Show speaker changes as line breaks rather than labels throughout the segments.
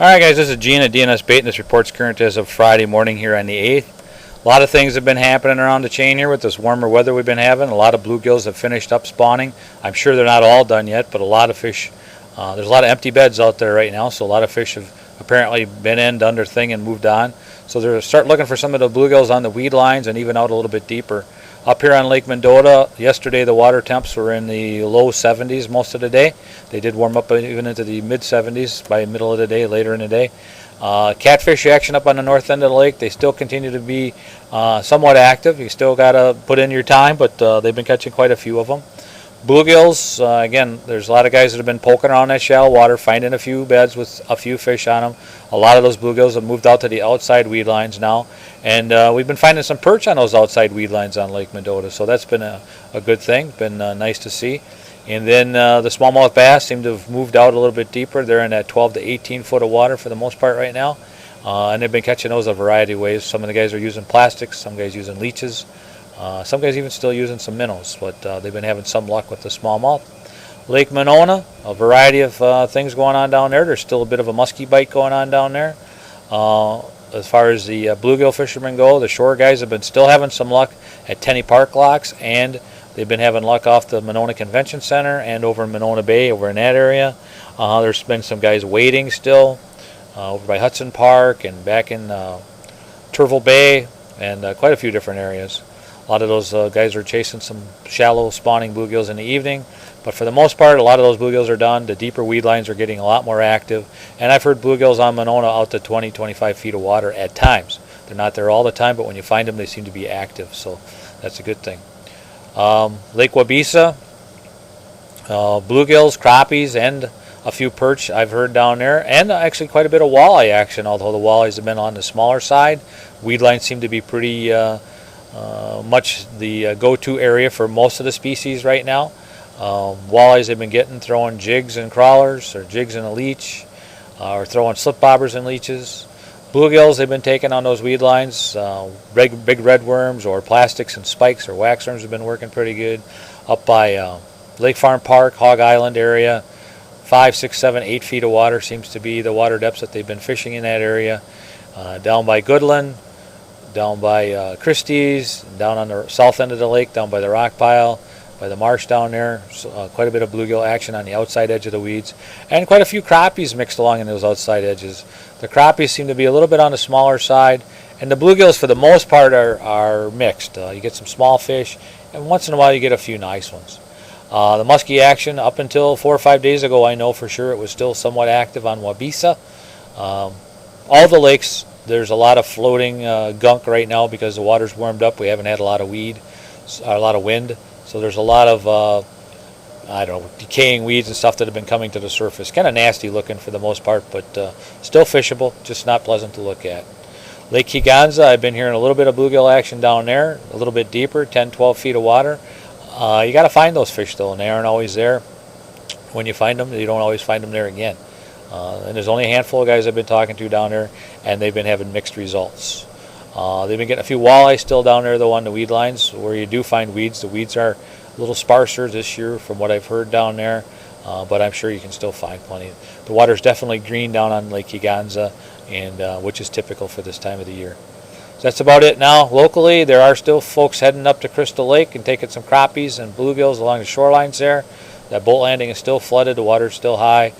Alright guys, this is Gene at DNS Bait, and this report's current as of Friday morning here on the 8th. A lot of things have been happening around the chain here with this warmer weather we've been having. A lot of bluegills have finished up spawning. I'm sure they're not all done yet, but a lot of fish, there's a lot of empty beds out there right now, so a lot of fish have apparently been in, done their thing, and moved on. So they're starting looking for some of the bluegills on the weed lines and even out a little bit deeper. Up here on Lake Mendota, yesterday the water temps were in the low 70s most of the day. They did warm up even into the mid 70s by middle of the day, later in the day. Catfish action up on the north end of the lake, they still continue to be somewhat active. You still got to put in your time, but they've been catching quite a few of them. Bluegills, again, there's a lot of guys that have been poking around that shallow water, finding a few beds with a few fish on them. A lot of those bluegills have moved out to the outside weed lines now, and we've been finding some perch on those outside weed lines on Lake Mendota, so that's been a good thing, been nice to see. And then the smallmouth bass seem to have moved out a little bit deeper. They're in that 12 to 18 foot of water for the most part right now, and they've been catching those a variety of ways. Some of the guys are using plastics, some guys using leeches. Some guys even still using some minnows, but they've been having some luck with the smallmouth. Lake Monona, a variety of things going on down there. There's still a bit of a muskie bite going on down there. As far as the bluegill fishermen go, the shore guys have been still having some luck at Tenney Park locks, and they've been having luck off the Monona Convention Center and over in Monona Bay, over in that area. There's been some guys waiting still over by Hudson Park and back in Turville Bay and quite a few different areas. A lot of those guys are chasing some shallow spawning bluegills in the evening, but for the most part, a lot of those bluegills are done. The deeper weed lines are getting a lot more active, and I've heard bluegills on Monona out to 20, 25 feet of water at times. They're not there all the time, but when you find them, they seem to be active, so that's a good thing. Lake Waubesa, bluegills, crappies, and a few perch I've heard down there, and actually quite a bit of walleye action, although the walleyes have been on the smaller side. Weed lines seem to be pretty much the go-to area for most of the species right now. Walleyes they've been getting, throwing jigs and crawlers, or jigs and a leech, or throwing slip bobbers and leeches. Bluegills they've been taking on those weed lines. Big red worms or plastics and spikes or wax worms have been working pretty good. Up by Lake Farm Park, Hog Island area, 5, 6, 7, 8 feet of water seems to be the water depths that they've been fishing in that area. Down by Goodland, down by Christie's, down on the south end of the lake, down by the rock pile, by the marsh down there. So, quite a bit of bluegill action on the outside edge of the weeds, and quite a few crappies mixed along in those outside edges. The crappies seem to be a little bit on the smaller side, and the bluegills for the most part are mixed. You get some small fish, and once in a while you get a few nice ones. The muskie action, up until 4 or 5 days ago, I know for sure it was still somewhat active on Waubesa. All the lakes, there's a lot of floating gunk right now because the water's warmed up. We haven't had a lot of wind, so there's a lot of I don't know, decaying weeds and stuff that have been coming to the surface. Kind of nasty looking for the most part, but still fishable, just not pleasant to look at. Lake Kegonsa, I've been hearing a little bit of bluegill action down there, a little bit deeper, 10, 12 feet of water. You got to find those fish though, and they aren't always there. When you find them, you don't always find them there again. And there's only a handful of guys I've been talking to down there, and they've been having mixed results. They've been getting a few walleye still down there, though, on the weed lines, where you do find weeds. The weeds are a little sparser this year from what I've heard down there, but I'm sure you can still find plenty. The water's definitely green down on Lake Kegonsa, and which is typical for this time of the year. So that's about it now. Locally, there are still folks heading up to Crystal Lake and taking some crappies and bluegills along the shorelines there. That boat landing is still flooded. The water's still high.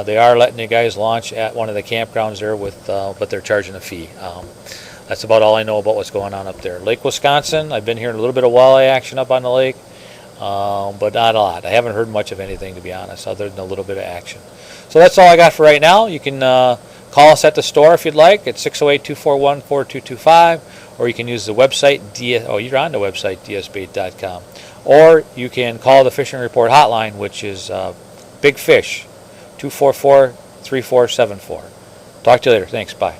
They are letting the guys launch at one of the campgrounds there, but they're charging a fee. That's about all I know about what's going on up there. Lake Wisconsin, I've been hearing a little bit of walleye action up on the lake, but not a lot. I haven't heard much of anything, to be honest, other than a little bit of action. So that's all I got for right now. You can call us at the store if you'd like at 608-241-4225, or you can use the website, you're on the website, dsbait.com. Or you can call the Fishing Report hotline, which is Big Fish, 244-3474. Talk to you later. Thanks. Bye.